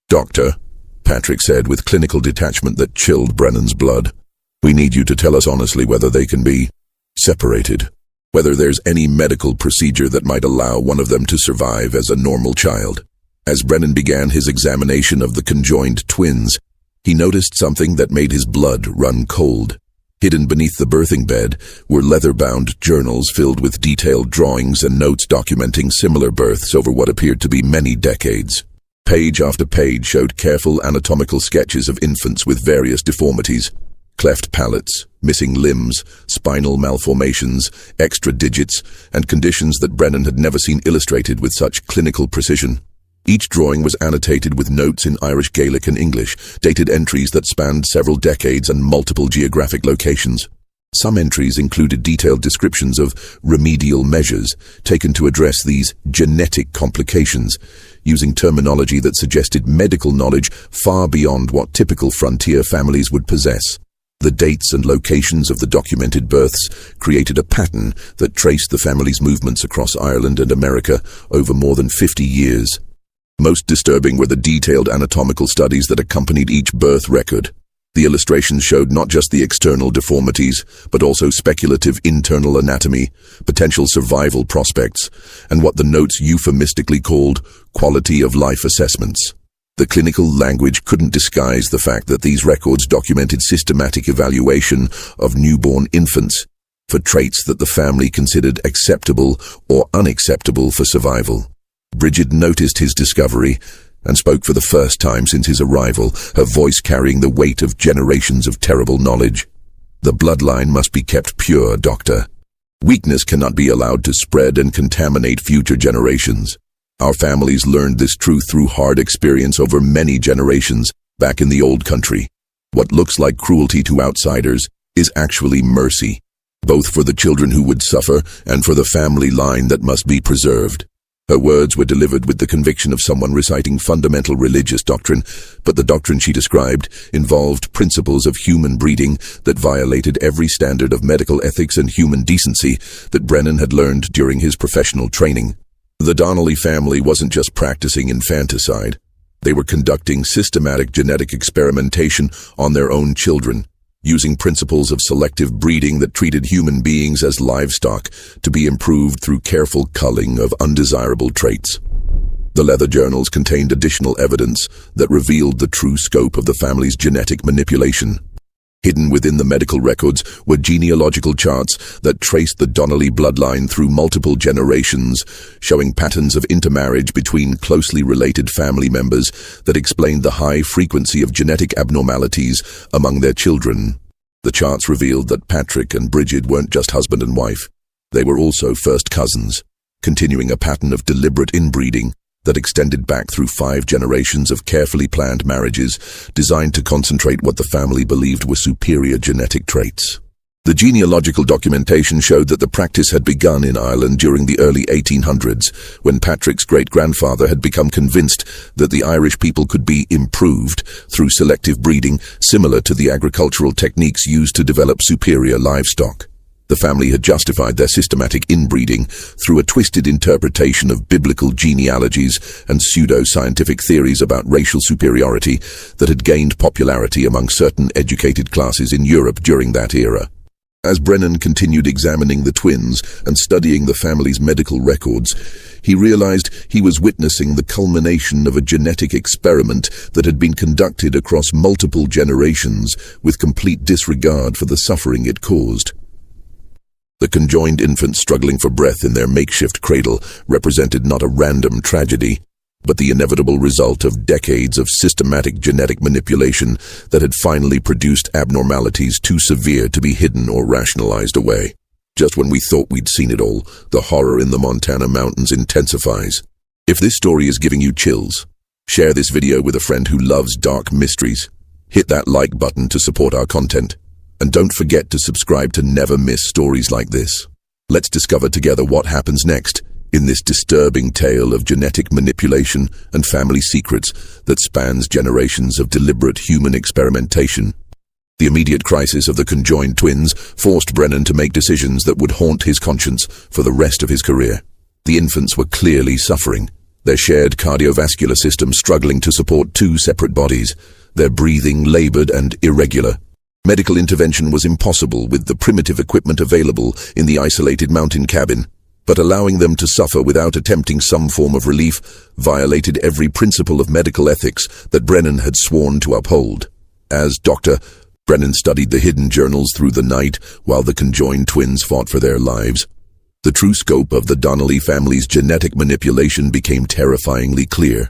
"Doctor," Patrick said with clinical detachment that chilled Brennan's blood, "we need you to tell us honestly whether they can be separated, whether there's any medical procedure that might allow one of them to survive as a normal child." As Brennan began his examination of the conjoined twins, he noticed something that made his blood run cold. Hidden beneath the birthing bed were leather-bound journals filled with detailed drawings and notes documenting similar births over what appeared to be many decades. Page after page showed careful anatomical sketches of infants with various deformities: cleft palates, missing limbs, spinal malformations, extra digits, and conditions that Brennan had never seen illustrated with such clinical precision. Each drawing was annotated with notes in Irish Gaelic and English, dated entries that spanned several decades and multiple geographic locations. Some entries included detailed descriptions of remedial measures taken to address these genetic complications, using terminology that suggested medical knowledge far beyond what typical frontier families would possess. The dates and locations of the documented births created a pattern that traced the family's movements across Ireland and America over more than 50 years. Most disturbing were the detailed anatomical studies that accompanied each birth record. The illustrations showed not just the external deformities, but also speculative internal anatomy, potential survival prospects, and what the notes euphemistically called quality of life assessments. The clinical language couldn't disguise the fact that these records documented systematic evaluation of newborn infants for traits that the family considered acceptable or unacceptable for survival. Bridget noticed his discovery and spoke for the first time since his arrival, her voice carrying the weight of generations of terrible knowledge. "The bloodline must be kept pure, Doctor. Weakness cannot be allowed to spread and contaminate future generations. Our families learned this truth through hard experience over many generations back in the old country. What looks like cruelty to outsiders is actually mercy, both for the children who would suffer and for the family line that must be preserved." Her words were delivered with the conviction of someone reciting fundamental religious doctrine, but the doctrine she described involved principles of human breeding that violated every standard of medical ethics and human decency that Brennan had learned during his professional training. The Donnelly family wasn't just practicing infanticide. They were conducting systematic genetic experimentation on their own children, using principles of selective breeding that treated human beings as livestock to be improved through careful culling of undesirable traits. The leather journals contained additional evidence that revealed the true scope of the family's genetic manipulation. Hidden within the medical records were genealogical charts that traced the Donnelly bloodline through multiple generations, showing patterns of intermarriage between closely related family members that explained the high frequency of genetic abnormalities among their children. The charts revealed that Patrick and Bridget weren't just husband and wife. They were also first cousins, continuing a pattern of deliberate inbreeding that extended back through 5 generations of carefully planned marriages designed to concentrate what the family believed were superior genetic traits. The genealogical documentation showed that the practice had begun in Ireland during the early 1800s, when Patrick's great-grandfather had become convinced that the Irish people could be improved through selective breeding similar to the agricultural techniques used to develop superior livestock. The family had justified their systematic inbreeding through a twisted interpretation of biblical genealogies and pseudo-scientific theories about racial superiority that had gained popularity among certain educated classes in Europe during that era. As Brennan continued examining the twins and studying the family's medical records, he realized he was witnessing the culmination of a genetic experiment that had been conducted across multiple generations with complete disregard for the suffering it caused. The conjoined infants struggling for breath in their makeshift cradle represented not a random tragedy, but the inevitable result of decades of systematic genetic manipulation that had finally produced abnormalities too severe to be hidden or rationalized away. Just when we thought we'd seen it all, the horror in the Montana mountains intensifies. If this story is giving you chills, share this video with a friend who loves dark mysteries. Hit that like button to support our content. And don't forget to subscribe to never miss stories like this. Let's discover together what happens next in this disturbing tale of genetic manipulation and family secrets that spans generations of deliberate human experimentation. The immediate crisis of the conjoined twins forced Brennan to make decisions that would haunt his conscience for the rest of his career. The infants were clearly suffering, their shared cardiovascular system struggling to support 2 separate bodies, their breathing labored and irregular. Medical intervention was impossible with the primitive equipment available in the isolated mountain cabin, but allowing them to suffer without attempting some form of relief violated every principle of medical ethics that Brennan had sworn to uphold. As doctor, Brennan studied the hidden journals through the night while the conjoined twins fought for their lives. The true scope of the Donnelly family's genetic manipulation became terrifyingly clear.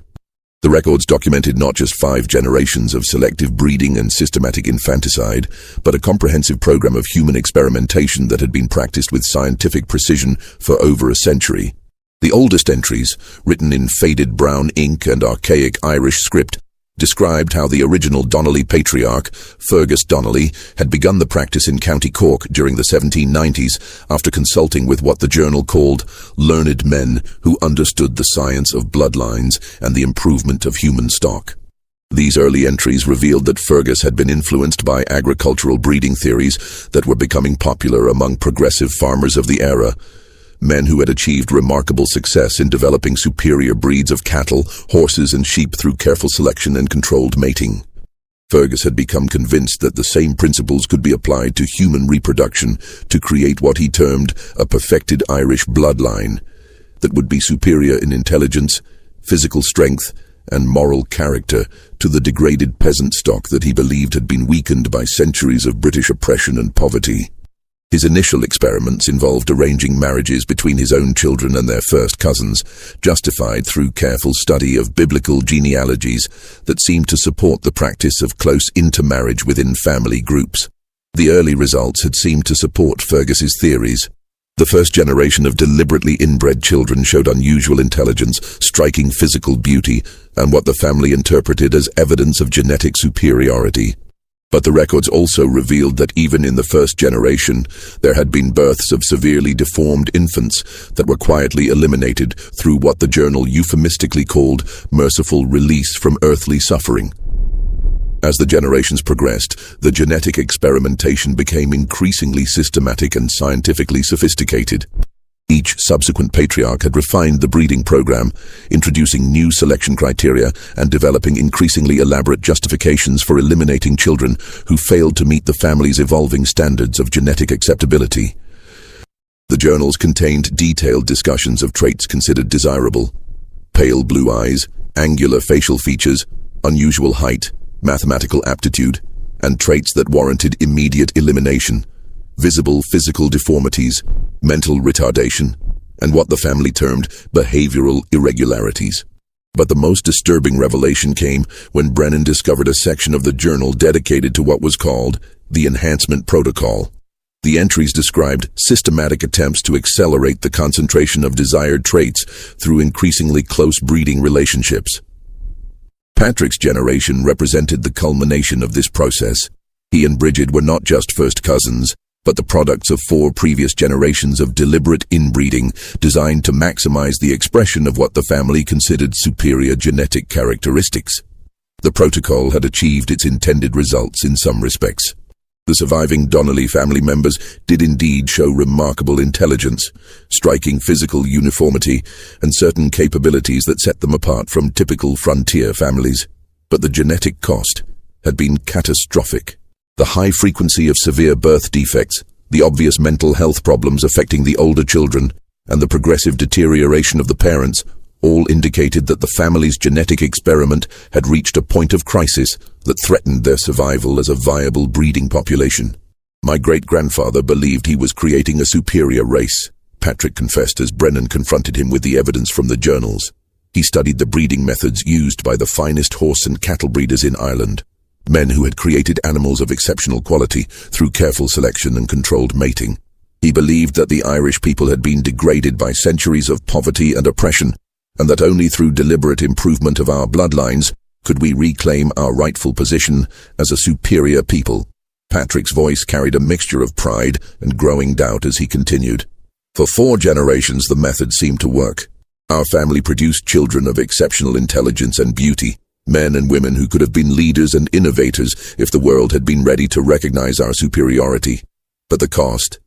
The records documented not just 5 generations of selective breeding and systematic infanticide, but a comprehensive program of human experimentation that had been practiced with scientific precision for over a century. The oldest entries, written in faded brown ink and archaic Irish script, described how the original Donnelly patriarch, Fergus Donnelly, had begun the practice in County Cork during the 1790s after consulting with what the journal called learned men who understood the science of bloodlines and the improvement of human stock. These early entries revealed that Fergus had been influenced by agricultural breeding theories that were becoming popular among progressive farmers of the era. Men who had achieved remarkable success in developing superior breeds of cattle, horses, and sheep through careful selection and controlled mating. Fergus had become convinced that the same principles could be applied to human reproduction to create what he termed a perfected Irish bloodline that would be superior in intelligence, physical strength, and moral character to the degraded peasant stock that he believed had been weakened by centuries of British oppression and poverty. His initial experiments involved arranging marriages between his own children and their first cousins, justified through careful study of biblical genealogies that seemed to support the practice of close intermarriage within family groups. The early results had seemed to support Fergus's theories. The first generation of deliberately inbred children showed unusual intelligence, striking physical beauty, and what the family interpreted as evidence of genetic superiority. But the records also revealed that even in the first generation, there had been births of severely deformed infants that were quietly eliminated through what the journal euphemistically called merciful release from earthly suffering. As the generations progressed, the genetic experimentation became increasingly systematic and scientifically sophisticated. Each subsequent patriarch had refined the breeding program, introducing new selection criteria and developing increasingly elaborate justifications for eliminating children who failed to meet the family's evolving standards of genetic acceptability. The journals contained detailed discussions of traits considered desirable: pale blue eyes, angular facial features, unusual height, mathematical aptitude, and traits that warranted immediate elimination: visible physical deformities, mental retardation, and what the family termed behavioral irregularities. But the most disturbing revelation came when Brennan discovered a section of the journal dedicated to what was called the Enhancement Protocol. The entries described systematic attempts to accelerate the concentration of desired traits through increasingly close breeding relationships. Patrick's generation represented the culmination of this process. He and Bridget were not just first cousins, but the products of 4 previous generations of deliberate inbreeding designed to maximize the expression of what the family considered superior genetic characteristics. The protocol had achieved its intended results in some respects. The surviving Donnelly family members did indeed show remarkable intelligence, striking physical uniformity, and certain capabilities that set them apart from typical frontier families. But the genetic cost had been catastrophic. The high frequency of severe birth defects, the obvious mental health problems affecting the older children, and the progressive deterioration of the parents all indicated that the family's genetic experiment had reached a point of crisis that threatened their survival as a viable breeding population. "My great-grandfather believed he was creating a superior race," Patrick confessed as Brennan confronted him with the evidence from the journals. He studied the breeding methods used by the finest horse and cattle breeders in Ireland. Men who had created animals of exceptional quality through careful selection and controlled mating. He believed that the Irish people had been degraded by centuries of poverty and oppression, and that only through deliberate improvement of our bloodlines could we reclaim our rightful position as a superior people. Patrick's voice carried a mixture of pride and growing doubt as he continued. "For 4 generations the method seemed to work. Our family produced children of exceptional intelligence and beauty. Men and women who could have been leaders and innovators if the world had been ready to recognize our superiority. But the cost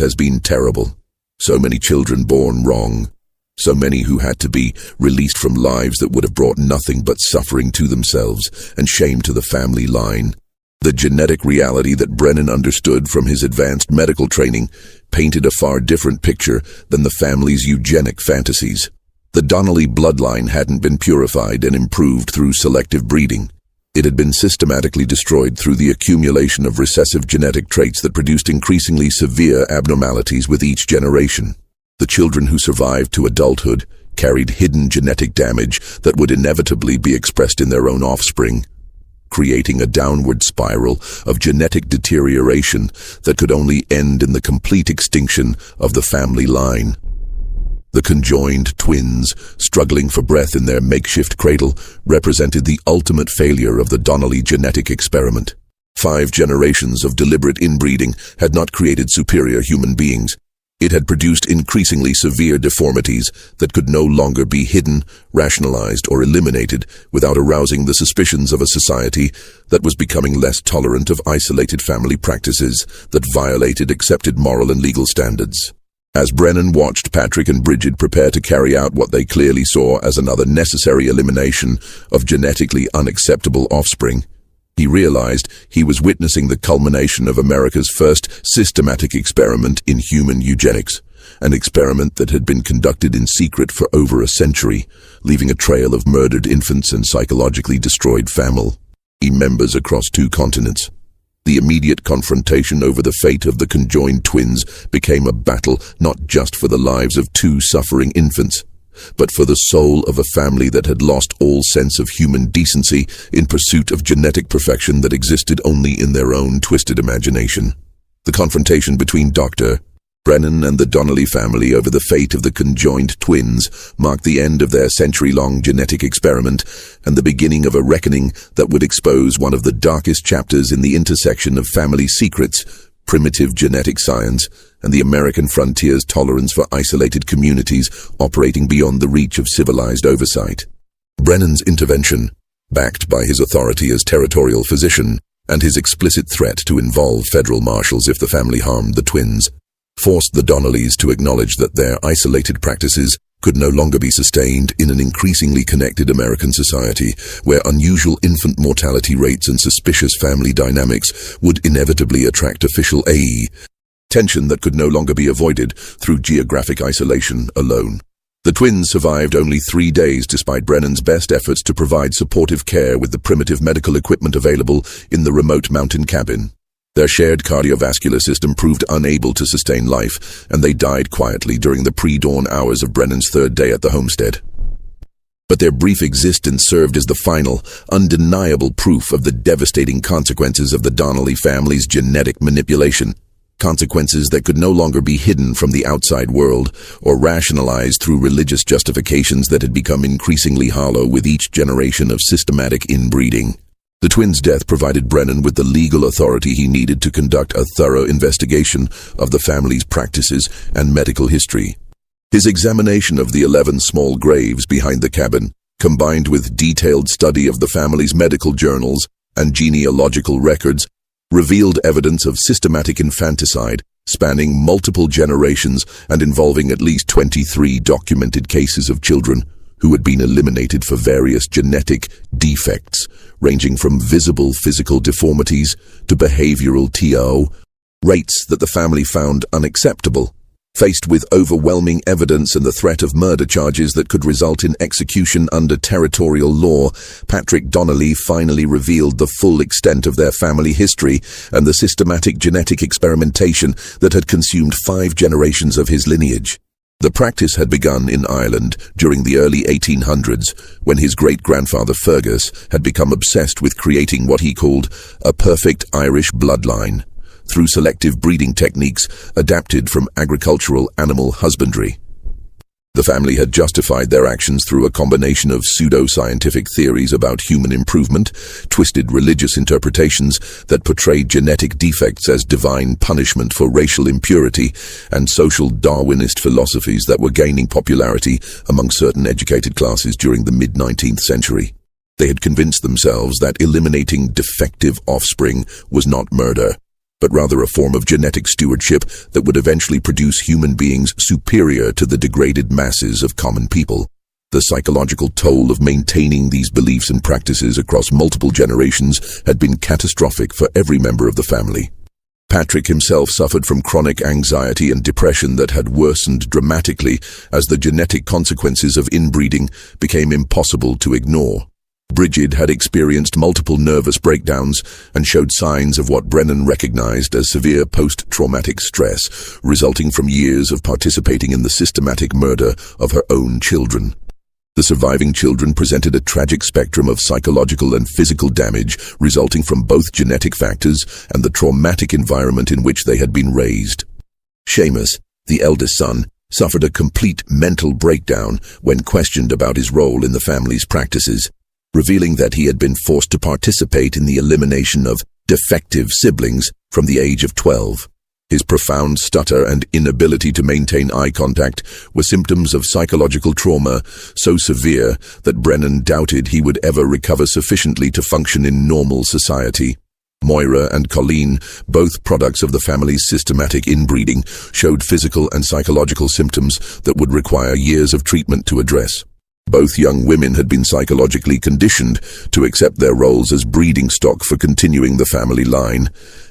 has been terrible. So many children born wrong. So many who had to be released from lives that would have brought nothing but suffering to themselves and shame to the family line." The genetic reality that Brennan understood from his advanced medical training painted a far different picture than the family's eugenic fantasies. The Donnelly bloodline hadn't been purified and improved through selective breeding. It had been systematically destroyed through the accumulation of recessive genetic traits that produced increasingly severe abnormalities with each generation. The children who survived to adulthood carried hidden genetic damage that would inevitably be expressed in their own offspring, creating a downward spiral of genetic deterioration that could only end in the complete extinction of the family line. The conjoined twins, struggling for breath in their makeshift cradle, represented the ultimate failure of the Donnelly genetic experiment. 5 generations of deliberate inbreeding had not created superior human beings. It had produced increasingly severe deformities that could no longer be hidden, rationalized, or eliminated without arousing the suspicions of a society that was becoming less tolerant of isolated family practices that violated accepted moral and legal standards. As Brennan watched Patrick and Bridget prepare to carry out what they clearly saw as another necessary elimination of genetically unacceptable offspring, he realized he was witnessing the culmination of America's first systematic experiment in human eugenics, an experiment that had been conducted in secret for over a century, leaving a trail of murdered infants and psychologically destroyed family members across 2 continents. The immediate confrontation over the fate of the conjoined twins became a battle not just for the lives of 2 suffering infants, but for the soul of a family that had lost all sense of human decency in pursuit of genetic perfection that existed only in their own twisted imagination. The confrontation between Dr. Brennan and the Donnelly family over the fate of the conjoined twins marked the end of their century-long genetic experiment and the beginning of a reckoning that would expose one of the darkest chapters in the intersection of family secrets, primitive genetic science, and the American frontier's tolerance for isolated communities operating beyond the reach of civilized oversight. Brennan's intervention, backed by his authority as territorial physician and his explicit threat to involve federal marshals if the family harmed the twins, forced the Donnellys to acknowledge that their isolated practices could no longer be sustained in an increasingly connected American society where unusual infant mortality rates and suspicious family dynamics would inevitably attract official attention that could no longer be avoided through geographic isolation alone. The twins survived only 3 days despite Brennan's best efforts to provide supportive care with the primitive medical equipment available in the remote mountain cabin. Their shared cardiovascular system proved unable to sustain life, and they died quietly during the pre-dawn hours of Brennan's 3rd day at the homestead. But their brief existence served as the final, undeniable proof of the devastating consequences of the Donnelly family's genetic manipulation. Consequences that could no longer be hidden from the outside world or rationalized through religious justifications that had become increasingly hollow with each generation of systematic inbreeding. The twins' death provided Brennan with the legal authority he needed to conduct a thorough investigation of the family's practices and medical history. His examination of the 11 small graves behind the cabin, combined with detailed study of the family's medical journals and genealogical records, revealed evidence of systematic infanticide spanning multiple generations and involving at least 23 documented cases of children who had been eliminated for various genetic defects, ranging from visible physical deformities to behavioral TO, rates that the family found unacceptable. Faced with overwhelming evidence and the threat of murder charges that could result in execution under territorial law, Patrick Donnelly finally revealed the full extent of their family history and the systematic genetic experimentation that had consumed 5 generations of his lineage. The practice had begun in Ireland during the early 1800s, when his great-grandfather Fergus had become obsessed with creating what he called a perfect Irish bloodline, through selective breeding techniques adapted from agricultural animal husbandry. The family had justified their actions through a combination of pseudo-scientific theories about human improvement, twisted religious interpretations that portrayed genetic defects as divine punishment for racial impurity, and social Darwinist philosophies that were gaining popularity among certain educated classes during the mid-19th century. They had convinced themselves that eliminating defective offspring was not murder, but rather a form of genetic stewardship that would eventually produce human beings superior to the degraded masses of common people. The psychological toll of maintaining these beliefs and practices across multiple generations had been catastrophic for every member of the family. Patrick himself suffered from chronic anxiety and depression that had worsened dramatically as the genetic consequences of inbreeding became impossible to ignore. Bridget had experienced multiple nervous breakdowns and showed signs of what Brennan recognized as severe post-traumatic stress, resulting from years of participating in the systematic murder of her own children. The surviving children presented a tragic spectrum of psychological and physical damage resulting from both genetic factors and the traumatic environment in which they had been raised. Seamus, the eldest son, suffered a complete mental breakdown when questioned about his role in the family's practices, revealing that he had been forced to participate in the elimination of defective siblings from the age of 12. His profound stutter and inability to maintain eye contact were symptoms of psychological trauma so severe that Brennan doubted he would ever recover sufficiently to function in normal society. Moira and Colleen, both products of the family's systematic inbreeding, showed physical and psychological symptoms that would require years of treatment to address. Both young women had been psychologically conditioned to accept their roles as breeding stock for continuing the family line,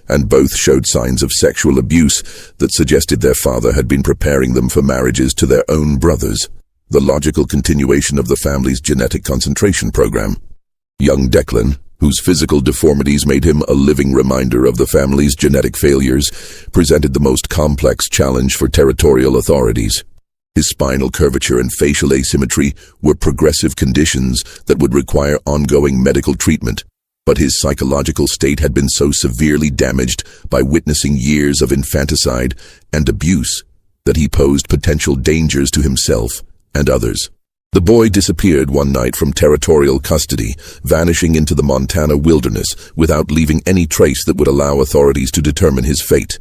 and both showed signs of sexual abuse that suggested their father had been preparing them for marriages to their own brothers, the logical continuation of the family's genetic concentration program. Young Declan, whose physical deformities made him a living reminder of the family's genetic failures, presented the most complex challenge for territorial authorities. His spinal curvature and facial asymmetry were progressive conditions that would require ongoing medical treatment, But his psychological state had been so severely damaged by witnessing years of infanticide and abuse that he posed potential dangers to himself and others. The boy disappeared one night from territorial custody, vanishing into the Montana wilderness without leaving any trace that would allow authorities to determine his fate.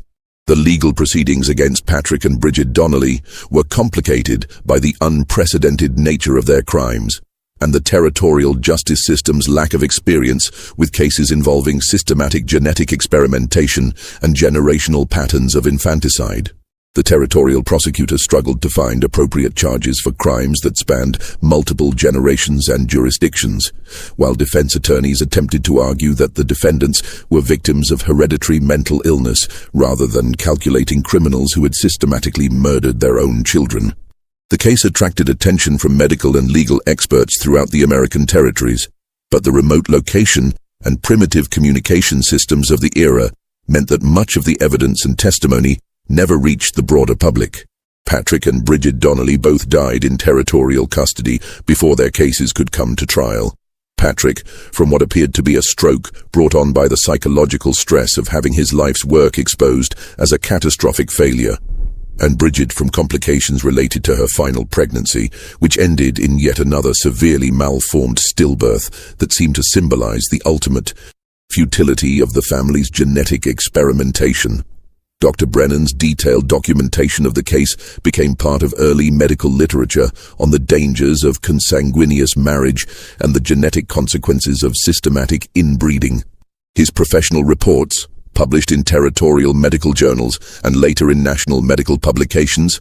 The legal proceedings against Patrick and Bridget Donnelly were complicated by the unprecedented nature of their crimes and the territorial justice system's lack of experience with cases involving systematic genetic experimentation and generational patterns of infanticide. The territorial prosecutor struggled to find appropriate charges for crimes that spanned multiple generations and jurisdictions, while defense attorneys attempted to argue that the defendants were victims of hereditary mental illness rather than calculating criminals who had systematically murdered their own children. The case attracted attention from medical and legal experts throughout the American territories, but the remote location and primitive communication systems of the era meant that much of the evidence and testimony never reached the broader public. Patrick and Bridget Donnelly both died in territorial custody before their cases could come to trial. Patrick, from what appeared to be a stroke brought on by the psychological stress of having his life's work exposed as a catastrophic failure, and Bridget from complications related to her final pregnancy, which ended in yet another severely malformed stillbirth that seemed to symbolize the ultimate futility of the family's genetic experimentation. Dr. Brennan's detailed documentation of the case became part of early medical literature on the dangers of consanguineous marriage and the genetic consequences of systematic inbreeding. His professional reports, published in territorial medical journals and later in national medical publications,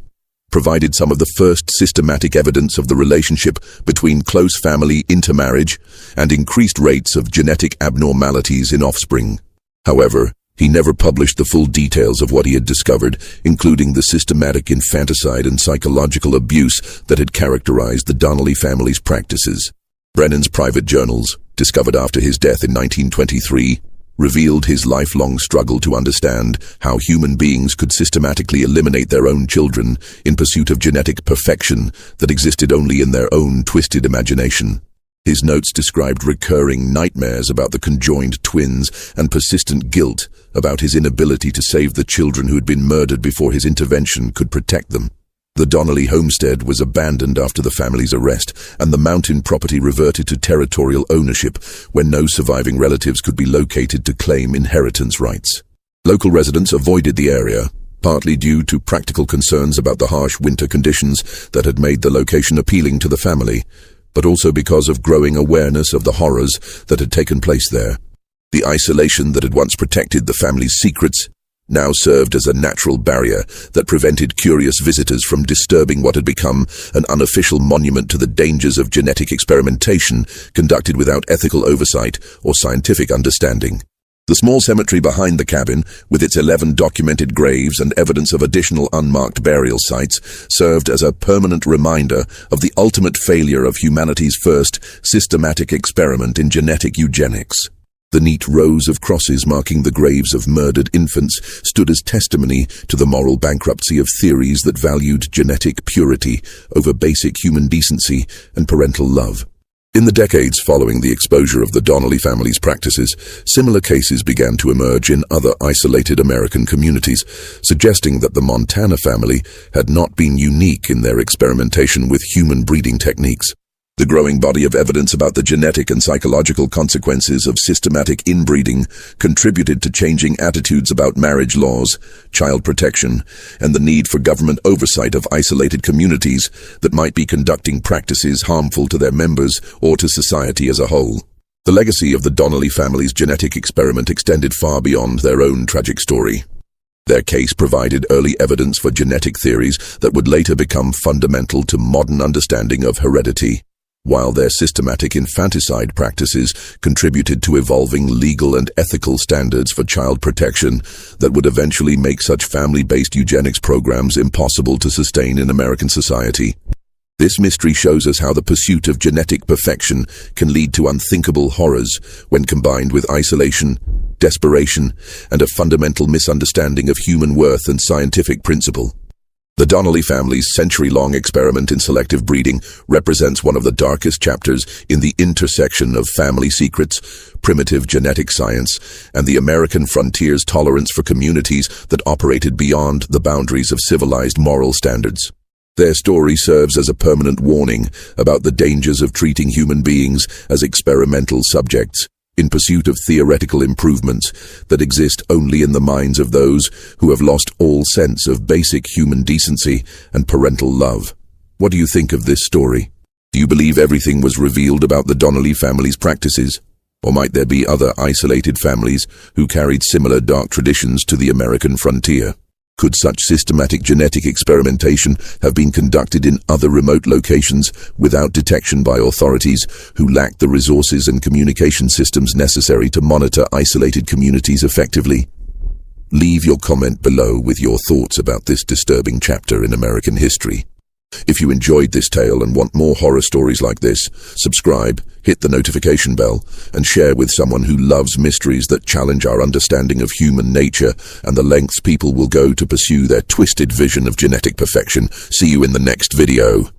provided some of the first systematic evidence of the relationship between close family intermarriage and increased rates of genetic abnormalities in offspring. However, he never published the full details of what he had discovered, including the systematic infanticide and psychological abuse that had characterized the Donnelly family's practices. Brennan's private journals, discovered after his death in 1923, revealed his lifelong struggle to understand how human beings could systematically eliminate their own children in pursuit of genetic perfection that existed only in their own twisted imagination. His notes described recurring nightmares about the conjoined twins and persistent guilt about his inability to save the children who had been murdered before his intervention could protect them. The Donnelly homestead was abandoned after the family's arrest, and the mountain property reverted to territorial ownership when no surviving relatives could be located to claim inheritance rights. Local residents avoided the area, partly due to practical concerns about the harsh winter conditions that had made the location appealing to the family, but also because of growing awareness of the horrors that had taken place there. The isolation that had once protected the family's secrets now served as a natural barrier that prevented curious visitors from disturbing what had become an unofficial monument to the dangers of genetic experimentation conducted without ethical oversight or scientific understanding. The small cemetery behind the cabin, with its 11 documented graves and evidence of additional unmarked burial sites, served as a permanent reminder of the ultimate failure of humanity's first systematic experiment in genetic eugenics. The neat rows of crosses marking the graves of murdered infants stood as testimony to the moral bankruptcy of theories that valued genetic purity over basic human decency and parental love. In the decades following the exposure of the Donnelly family's practices, similar cases began to emerge in other isolated American communities, suggesting that the Montana family had not been unique in their experimentation with human breeding techniques. The growing body of evidence about the genetic and psychological consequences of systematic inbreeding contributed to changing attitudes about marriage laws, child protection, and the need for government oversight of isolated communities that might be conducting practices harmful to their members or to society as a whole. The legacy of the Donnelly family's genetic experiment extended far beyond their own tragic story. Their case provided early evidence for genetic theories that would later become fundamental to modern understanding of heredity, while their systematic infanticide practices contributed to evolving legal and ethical standards for child protection that would eventually make such family-based eugenics programs impossible to sustain in American society. This mystery shows us how the pursuit of genetic perfection can lead to unthinkable horrors when combined with isolation, desperation, and a fundamental misunderstanding of human worth and scientific principle. The Donnelly family's century-long experiment in selective breeding represents one of the darkest chapters in the intersection of family secrets, primitive genetic science, and the American frontier's tolerance for communities that operated beyond the boundaries of civilized moral standards. Their story serves as a permanent warning about the dangers of treating human beings as experimental subjects in pursuit of theoretical improvements that exist only in the minds of those who have lost all sense of basic human decency and parental love. What do you think of this story? Do you believe everything was revealed about the Donnelly family's practices? Or might there be other isolated families who carried similar dark traditions to the American frontier? Could such systematic genetic experimentation have been conducted in other remote locations without detection by authorities who lacked the resources and communication systems necessary to monitor isolated communities effectively? Leave your comment below with your thoughts about this disturbing chapter in American history. If you enjoyed this tale and want more horror stories like this, subscribe, hit the notification bell, and share with someone who loves mysteries that challenge our understanding of human nature and the lengths people will go to pursue their twisted vision of genetic perfection. See you in the next video.